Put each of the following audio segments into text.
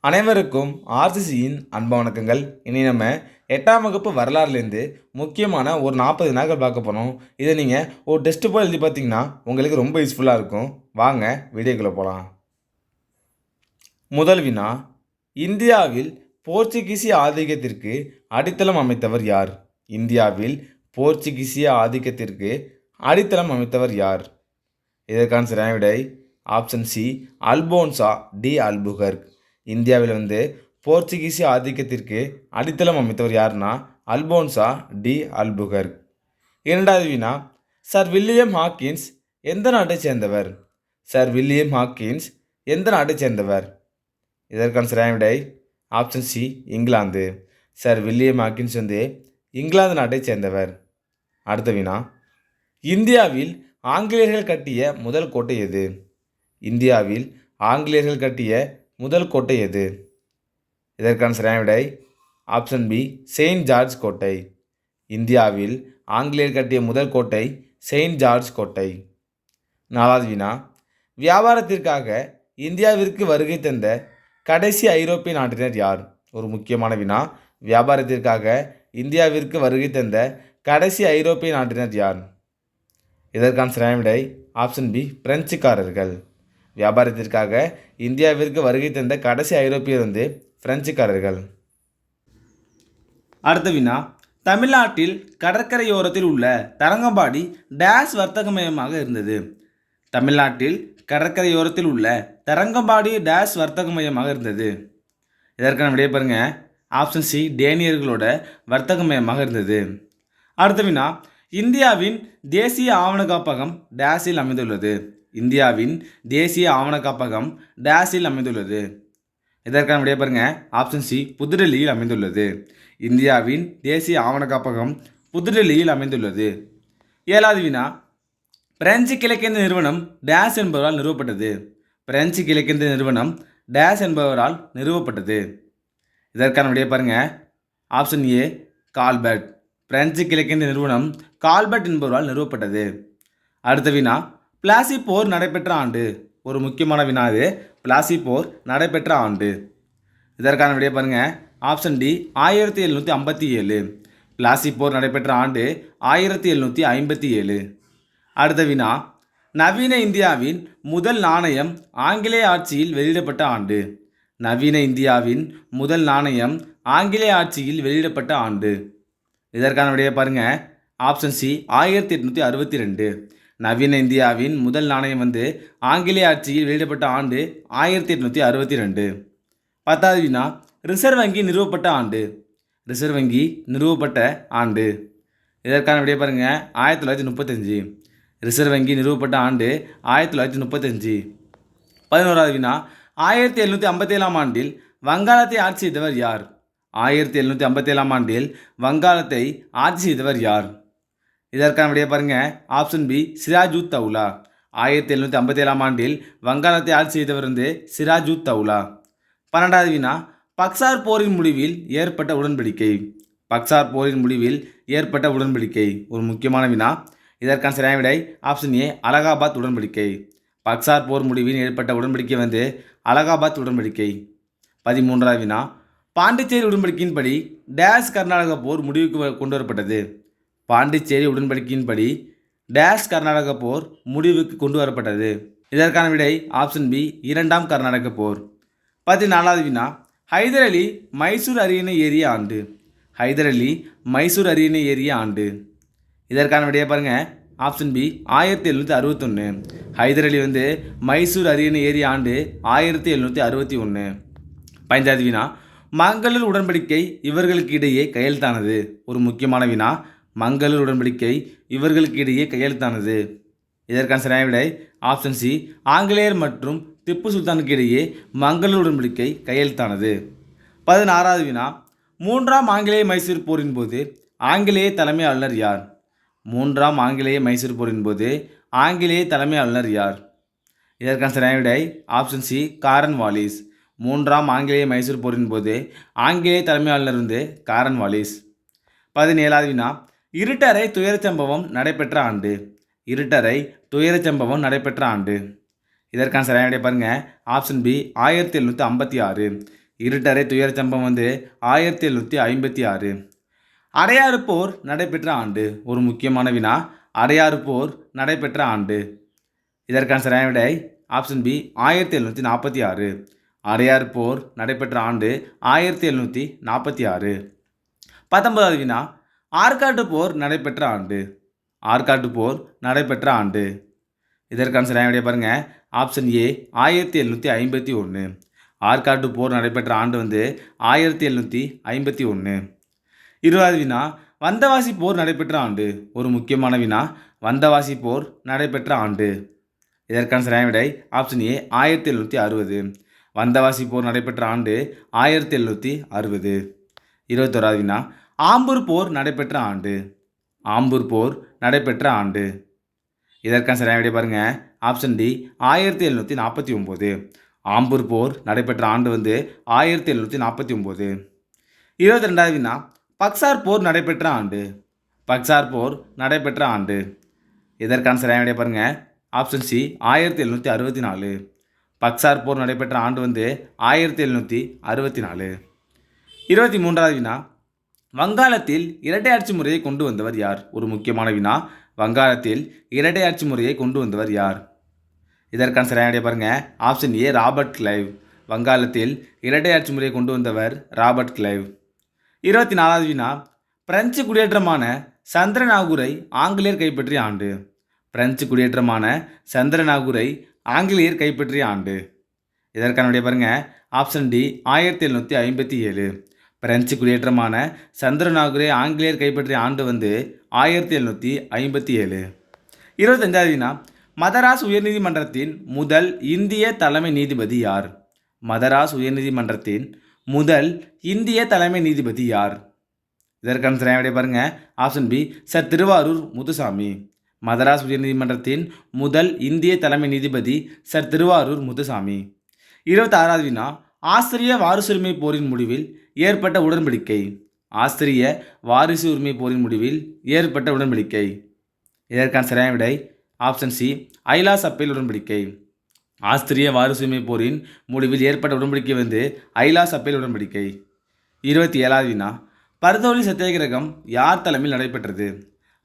அனைவருக்கும் ஆர்சிசியின் அன்பு வணக்கங்கள். இனி நம்ம 8ஆம் வகுப்பு வரலாறுலேருந்து முக்கியமான ஒரு 40 வினாக்கள் பார்க்க போகிறோம். இதை நீங்கள் ஒரு டெஸ்ட் போல் எழுதி பார்த்தீங்கன்னா உங்களுக்கு ரொம்ப யூஸ்ஃபுல்லாக இருக்கும். வாங்க வீடியோக்குள்ளே போகலாம். முதல் வினா, இந்தியாவில் போர்ச்சுகீசிய ஆதிக்கத்திற்கு அடித்தளம் அமைத்தவர் யார்? இந்தியாவில் போர்ச்சுகீசிய ஆதிக்கத்திற்கு அடித்தளம் அமைத்தவர் யார்? இதற்கான சரியான விடை option C, Alphonso de Albuquerque. இந்தியாவில் போர்ச்சுகீசிய ஆதிக்கத்திற்கு அடித்தளம் அமைத்தவர் யாருன்னா அல்போன்சா டி அல்புகர்க். இரண்டாவது வினா, சர் வில்லியம் ஹாக்கின்ஸ் எந்த நாட்டைச் சேர்ந்தவர்? சர் வில்லியம் ஹாக்கின்ஸ் எந்த நாட்டைச் சேர்ந்தவர்? இதற்கான சரியான விடை option C, England. Sir William Hawkins England நாட்டைச் சேர்ந்தவர். அடுத்த வினா, இந்தியாவில் ஆங்கிலேயர்கள் கட்டிய முதல் கோட்டை எது? இந்தியாவில் ஆங்கிலேயர்கள் கட்டிய முதல் கோட்டை எது? இதற்கான சரியான விடை ஆப்ஷன் பி, செயின்ட் ஜார்ஜ் கோட்டை. இந்தியாவில் ஆங்கிலேயர் கட்டிய முதல் கோட்டை செயின்ட் ஜார்ஜ் கோட்டை. நாலாவது வினா, வியாபாரத்திற்காக இந்தியாவிற்கு வருகை தந்த கடைசி ஐரோப்பிய நாட்டினர் யார்? ஒரு முக்கியமான வினா. வியாபாரத்திற்காக இந்தியாவிற்கு வருகை தந்த கடைசி ஐரோப்பிய நாட்டினர் யார்? இதற்கான சரியான விடை ஆப்ஷன் பி, பிரெஞ்சுக்காரர்கள். வியாபாரத்திற்காக இந்தியாவிற்கு வருகை தந்த கடைசி ஐரோப்பியர் பிரெஞ்சுக்காரர்கள். அடுத்த வினா, தமிழ்நாட்டில் கடற்கரையோரத்தில் உள்ள தரங்கம்பாடி டேஸ் வர்த்தக மையமாக இருந்தது. தமிழ்நாட்டில் கடற்கரையோரத்தில் உள்ள தரங்கம்பாடி டேஸ் வர்த்தக மையமாக இருந்தது. இதற்கான விடைய பாருங்க ஆப்ஷன் சி, டேனியர்களோட வர்த்தக மையமாக இருந்தது. அடுத்த வினா, இந்தியாவின் தேசிய ஆவண காப்பகம் டேஸில் அமைந்துள்ளது. இந்தியாவின் தேசிய ஆவண காப்பகம் டேஸில் அமைந்துள்ளது. இதற்கான விடைய பாருங்க ஆப்ஷன் சி, புதுடெல்லியில் அமைந்துள்ளது. இந்தியாவின் தேசிய ஆவண காப்பகம் புதுடெல்லியில் அமைந்துள்ளது. ஏழாவது வினா, பிரெஞ்சு கிழக்கிந்திய நிறுவனம் டேஸ் என்பவரால் நிறுவப்பட்டது. பிரெஞ்சு கிழக்கிந்திய நிறுவனம் டேஸ் என்பவரால் நிறுவப்பட்டது. இதற்கான விடைய பாருங்க ஆப்ஷன் ஏ, கால்பர்ட். பிரெஞ்சு கிழக்கிந்திய நிறுவனம் கால்பர்ட் என்பவரால் நிறுவப்பட்டது. அடுத்த வினா, பிளாசி போர் நடைபெற்ற ஆண்டு. ஒரு முக்கியமான வினா இது. பிளாசி போர் நடைபெற்ற ஆண்டு. இதற்கான விடைய பாருங்க ஆப்ஷன் டி, 1757. பிளாசி போர் நடைபெற்ற ஆண்டு 1757. அடுத்த வினா, நவீன இந்தியாவின் முதல் நாணயம் ஆங்கிலேய ஆட்சியில் வெளியிடப்பட்ட ஆண்டு. நவீன இந்தியாவின் முதல் நாணயம் ஆங்கிலேய ஆட்சியில் வெளியிடப்பட்ட ஆண்டு. இதற்கான விடைய பாருங்க ஆப்ஷன் சி, 1862. நவீன இந்தியாவின் முதல் நாணயம் ஆங்கிலேய ஆட்சியில் வெளியிடப்பட்ட ஆண்டு 1862. 10வது வினா, ரிசர்வ் வங்கி நிறுவப்பட்ட ஆண்டு. ரிசர்வ் வங்கி நிறுவப்பட்ட ஆண்டு. இதற்கான விடைய பாருங்க 1935. ரிசர்வ் வங்கி நிறுவப்பட்ட ஆண்டு 1935. 11வது வினா, 1757ஆம் ஆண்டில் வங்காளத்தை ஆட்சி செய்தவர் யார்? 1757ஆம் ஆண்டில் வங்காளத்தை ஆட்சி செய்தவர் யார்? இதற்கான விடைய பாருங்க ஆப்ஷன் பி, சிராஜுத் தௌலா. 1757ஆம் ஆண்டில் வங்காளத்தை ஆட்சி செய்தவர் சிராஜுத் தௌலா. 12வது வினா, பக்சார் போரின் முடிவில் ஏற்பட்ட உடன்படிக்கை. பக்சார் போரின் முடிவில் ஏற்பட்ட உடன்படிக்கை ஒரு முக்கியமான வினா. இதற்கான சரியான விடை ஆப்ஷன் ஏ, அலகாபாத் உடன்படிக்கை. பக்சார் போர் முடிவில் ஏற்பட்ட உடன்படிக்கை அலகாபாத் உடன்படிக்கை. 13வது வினா, பாண்டிச்சேரி உடன்படிக்கையின்படி டேஸ் கர்நாடக போர் முடிவுக்கு கொண்டு வரப்பட்டது. பாண்டிச்சேரி உடன்படிக்கையின்படி டேஸ் கர்நாடக போர் முடிவுக்கு கொண்டு வரப்பட்டது. இதற்கான விடை ஆப்ஷன் பி, 2ஆம் கர்நாடக போர். 14வது வினா, ஹைதர் அலி மைசூர் அரியணை ஏறிய ஆண்டு. ஹைதர் அலி மைசூர் அரியணை ஏறிய ஆண்டு. இதற்கான விடைய பாருங்க ஆப்ஷன் பி, 1761. ஹைதர் அலி மைசூர் அரியணை ஏறிய ஆண்டு 1761. 15வது வினா, மங்களூர் உடன்படிக்கை இவர்களுக்கு இடையே கையெழுத்தானது. ஒரு முக்கியமான வினா. மங்களூர் உடன்படிக்கை இவர்களுக்கு இடையே கையெழுத்தானது. இதற்கான சரியான விடை ஆப்ஷன் சி, ஆங்கிலேயர் மற்றும் திப்பு சுல்தானுக்கு இடையே மங்களூர் உடன்படிக்கை கையெழுத்தானது. 16வது வினா, 3ஆம் ஆங்கிலேய மைசூர் போரின் போது ஆங்கிலேய தலைமை ஆளுநர் யார்? 3ஆம் ஆங்கிலேய மைசூர் போரின் போது ஆங்கிலேய தலைமை ஆளுநர் யார்? இதற்கான சரியான விடை ஆப்ஷன் சி, காரன் வாலிஸ். 3ஆம் ஆங்கிலேய மைசூர் போரின் போது ஆங்கிலேய தலைமை ஆளுநர் காரன் வாலிஸ். 17வது வினா, இருட்டறை துயரச் சம்பவம் நடைபெற்ற ஆண்டு. இருட்டறை துயரச் சம்பவம் நடைபெற்ற ஆண்டு. இதற்கான சரியான விடை பாருங்க ஆப்ஷன் பி, 1756. இருட்டறை துயர சம்பவம் 1756. அடையாறு போர் நடைபெற்ற ஆண்டு. ஒரு முக்கியமான வினா. அடையாறு போர் நடைபெற்ற ஆண்டு. இதற்கான சரியான விடை ஆப்ஷன் பி 1746. அடையாறு போர் நடைபெற்ற ஆண்டு 1746. 19வது வினா. ஆற்காட்டு போர் நடைபெற்ற ஆண்டு. ஆற்காட்டு போர் நடைபெற்ற ஆண்டு. இதற்கான சரியான விடையை பாருங்க. ஆப்ஷன் ஏ 1751. ஆற்காட்டு போர் நடைபெற்ற ஆண்டு 1751. 20வது வினா. வந்தவாசி போர் நடைபெற்ற ஆண்டு. ஒரு முக்கியமான வினா. வந்தவாசி போர் நடைபெற்ற ஆண்டு. இதற்கான சரியான விடை ஆப்ஷன் ஏ 1760. வந்தவாசி போர் நடைபெற்ற ஆண்டு 1760. 21வது வினா. ஆம்பூர் போர் நடைபெற்ற ஆண்டு. ஆம்பூர் போர் நடைபெற்ற ஆண்டு. இதற்கான சரியான விடை பாருங்க. Option D 1749. ஆம்பூர் போர் நடைபெற்ற ஆண்டு 1749. 22வது வினா. பக்சார் போர் நடைபெற்ற ஆண்டு. பக்சார் போர் நடைபெற்ற ஆண்டு. இதற்கான சரியான விடை பாருங்க. Option C 1764. பக்சார் போர் நடைபெற்ற ஆண்டு 1764. 23வது வினா. வங்காளத்தில் இரட்டையாட்சி முறையை கொண்டு வந்தவர் யார்? ஒரு முக்கியமான வினா. வங்காளத்தில் இரட்டையாட்சி முறையை கொண்டு வந்தவர் யார்? இதற்கான சரியான விடை பாருங்க. ஆப்ஷன் ஏ ராபர்ட் கிளைவ். வங்காளத்தில் இரட்டையாட்சி முறையை கொண்டு வந்தவர் ராபர்ட் கிளைவ். 24வது வினா. பிரெஞ்சு குடியேற்றமான சந்திரநாகூரை ஆங்கிலேயர் கைப்பற்றிய ஆண்டு. பிரெஞ்சு குடியேற்றமான சந்திரநாகூரை ஆங்கிலேயர் கைப்பற்றிய ஆண்டு. இதற்கான விடை பாருங்க. Option D 1757. பிரெஞ்சு குடியேற்றமான சந்திரநாகூரை ஆங்கிலேயர் கைப்பற்றிய ஆண்டு 1757. 25வது வினா. மதராஸ் உயர்நீதிமன்றத்தின் முதல் இந்திய தலைமை நீதிபதி யார்? மதராஸ் உயர்நீதிமன்றத்தின் முதல் இந்திய தலைமை நீதிபதி யார்? இதற்கான சரியான விடை பாருங்க. Option B sir Thiruvarur Muthuswamy. Madras உயர்நீதிமன்றத்தின் முதல் இந்திய தலைமை நீதிபதி சர் திருவாரூர் முத்துசாமி. 26வது வினா. ஆஸ்திரிய வாரிசுரிமை போரின் முடிவில் ஏற்பட்ட உடன்படிக்கை. ஆஸ்திரிய வாரிசு உரிமை போரின் முடிவில் ஏற்பட்ட உடன்படிக்கை. இதற்கான சரியான விடை ஆப்ஷன் சி ஐலாஸ் அப்பேல் உடன்படிக்கை. ஆஸ்திரிய வாரிசுரிமை போரின் முடிவில் ஏற்பட்ட உடன்படிக்கை ஐலாஸ் அப்பேல் உடன்படிக்கை. 27வது வினா. பர்தௌலி சத்தியாகிரகம் யார் தலைமையில் நடைபெற்றது?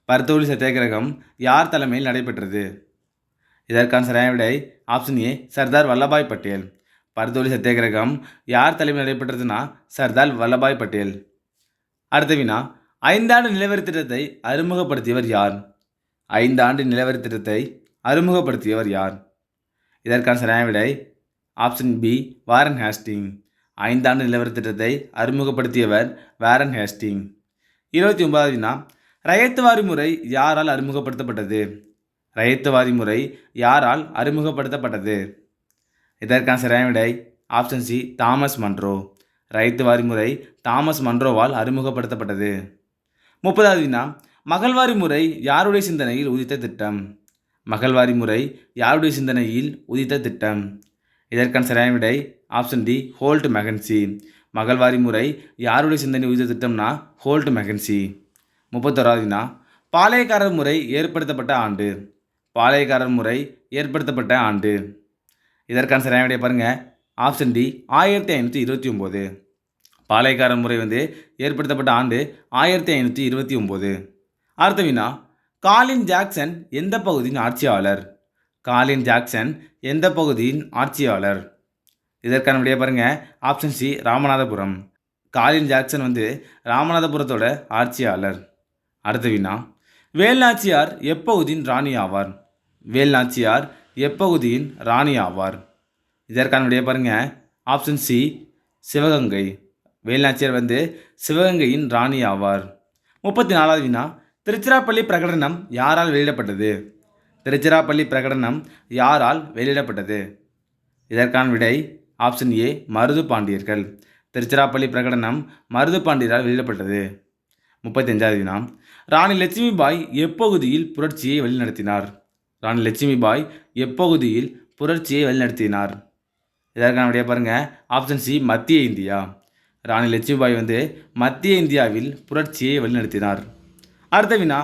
பர்தௌலி சத்தியாகிரகம் யார் தலைமையில் நடைபெற்றது? இதற்கான சரியான விடை ஆப்ஷன் ஏ சர்தார் வல்லபாய் பட்டேல். பர்தௌலி சத்தியாகிரகம் யார் தலைமையில் நடைபெற்றதுன்னா சர்தார் வல்லபாய் பட்டேல். அடுத்த வினா. 5 ஆண்டு நிலவரி திட்டத்தை அறிமுகப்படுத்தியவர் யார்? 5 ஆண்டு நிலவரி திட்டத்தை அறிமுகப்படுத்தியவர் யார்? இதற்கான சரியான விடை ஆப்ஷன் பி வாரன் ஹேஸ்டிங். 5 ஆண்டு நிலவரி திட்டத்தை அறிமுகப்படுத்தியவர் வாரன் ஹேஸ்டிங். 29வது வினா. ரயத்து வாரி முறை யாரால் அறிமுகப்படுத்தப்பட்டது? ரயத்து வாரி முறை யாரால் அறிமுகப்படுத்தப்பட்டது? இதற்கான சரியான விடை ஆப்ஷன் சி தாமஸ் மன்றோ. ரயத்து வாரி முறை தாமஸ் மன்றோவால் அறிமுகப்படுத்தப்பட்டது. 30வது வினா. மகள்வாரி முறை யாருடைய சிந்தனையில் உதித்த திட்டம்? மகள்வாரி முறை யாருடைய சிந்தனையில் உதித்த திட்டம்? இதற்கான சரியான விடை ஆப்ஷன் டி ஹோல்ட் மெகன்சி. மகள்வாரி முறை யாருடைய சிந்தனை உதித்த திட்டம்னா ஹோல்ட் மெகன்சி. 31வது வினா. பாளையக்காரர் முறை ஏற்படுத்தப்பட்ட ஆண்டு. பாளையக்காரர் முறை ஏற்படுத்தப்பட்ட ஆண்டு. இதற்கான சரியான விடை பாருங்க. Option D 1529. பாளையக்காரர் முறை ஏற்படுத்தப்பட்ட ஆண்டு 1529. அடுத்த வினா. காலின் ஜாக்சன் எந்த பகுதியின் ஆட்சியாளர்? காலின் ஜாக்சன் எந்த பகுதியின் ஆட்சியாளர்? இதற்கான விடையை பாருங்க. Option C Ramanathapuram. Colin Jackson ராமநாதபுரத்தோட ஆட்சியாளர். அடுத்த வினா. வேல்நாச்சியார் எப்பகுதியின் ராணி ஆவார்? வேல்நாச்சியார் எப்பகுதியின் ராணி ஆவார்? இதற்கான விடையை பாருங்க. Option C Sivaganga. வேல்நாச்சியார் சிவகங்கையின் ராணி ஆவார். 34வது வினா. திருச்சிராப்பள்ளி பிரகடனம் யாரால் வெளியிடப்பட்டது? திருச்சிராப்பள்ளி பிரகடனம் யாரால் வெளியிடப்பட்டது? இதற்கான விடை ஆப்ஷன் ஏ மருது பாண்டியர்கள். திருச்சிராப்பள்ளி பிரகடனம் மருது பாண்டியரால் வெளியிடப்பட்டது. 35வது வினா. ராணி லட்சுமிபாய் எப்பகுதியில் புரட்சியை வழிநடத்தினார்? ராணி லட்சுமிபாய் எப்பகுதியில் புரட்சியை வழிநடத்தினார்? இதற்கான விடையை பாருங்க. ஆப்ஷன் சி மத்திய இந்தியா. ராணி லட்சுமிபாய் மத்திய இந்தியாவில் புரட்சியை வழிநடத்தினார். அடுத்த வினா.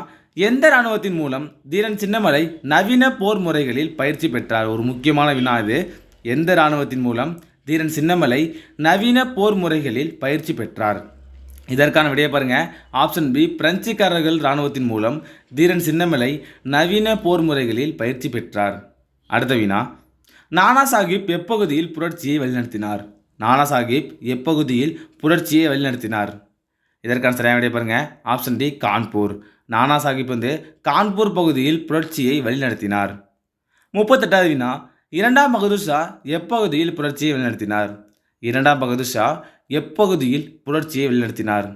எந்த இராணுவத்தின் மூலம் தீரன் சின்னமலை நவீன போர் முறைகளில் பயிற்சி பெற்றார்? ஒரு முக்கியமான வினா இது. எந்த இராணுவத்தின் மூலம் தீரன் சின்னமலை நவீன போர் முறைகளில் பயிற்சி பெற்றார்? இதற்கான விடையை பாருங்க. ஆப்ஷன் பி, பிரெஞ்சுக்காரர்கள் இராணுவத்தின் மூலம் தீரன் சின்னமலை நவீன போர் முறைகளில் பயிற்சி பெற்றார். அடுத்த வினா, நானா சாஹிப் எப்பகுதியில் புரட்சியை வழிநடத்தினார்? நானா சாஹிப் எப்பகுதியில் புரட்சியை வழிநடத்தினார்? இதற்கான சரியான விடையை பாருங்க. Option D, Kanpur. நானா சாஹிப் கான்பூர் பகுதியில் புரட்சியை வழிநடத்தினார். 38வது வினா, இரண்டாம் பகதூர் ஷா எப்பகுதியில் புரட்சியை வழிநடத்தினார்? இரண்டாம் பகதூர் ஷா எப்பகுதியில் புரட்சியை வழிநடத்தினார்?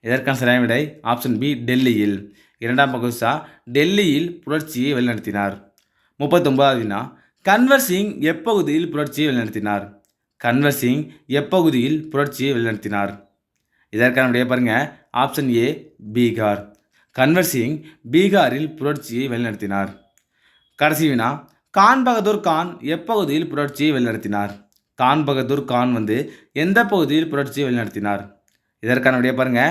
இதற்கான சரியான விடை ஆப்ஷன் பி, டெல்லியில். இரண்டாம் பகதூர் ஷா டெல்லியில் புரட்சியை வழிநடத்தினார். 39வது வினா, கன்வர் சிங் எப்பகுதியில் புரட்சியை வழிநடத்தினார்? கன்வர் சிங் எப்பகுதியில் புரட்சியை வழிநடத்தினார்? இதற்கான விடையை பாருங்க. Option A, Bihar. கன்வர் சிங் பீகாரில் புரட்சியை வழிநடத்தினார். கடைசி வினா, கான் பகதூர் கான் எப்பகுதியில் புரட்சியை வழிநடத்தினார்? கான் பகதூர் கான் எந்த பகுதியில் புரட்சியை வழிநடத்தினார்? இதற்கான விடையை பாருங்க.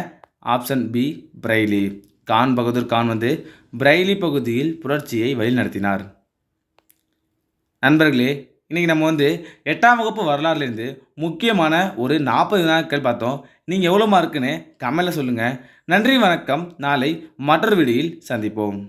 Option B, Bareilly. கான் பகதூர் கான் பிரைலி பகுதியில் புரட்சியை வழிநடத்தினார். நண்பர்களே, இன்றைக்கி நம்ம 8ஆம் வகுப்பு வரலாறுலேருந்து முக்கியமான ஒரு 40 வினாக்கள் பார்த்தோம். நீங்கள் எவ்வளோ மார்க்குன்னு கமெண்ட்டில் சொல்லுங்கள். நன்றி, வணக்கம். நாளை மற்றொரு வீடியோவில் சந்திப்போம்.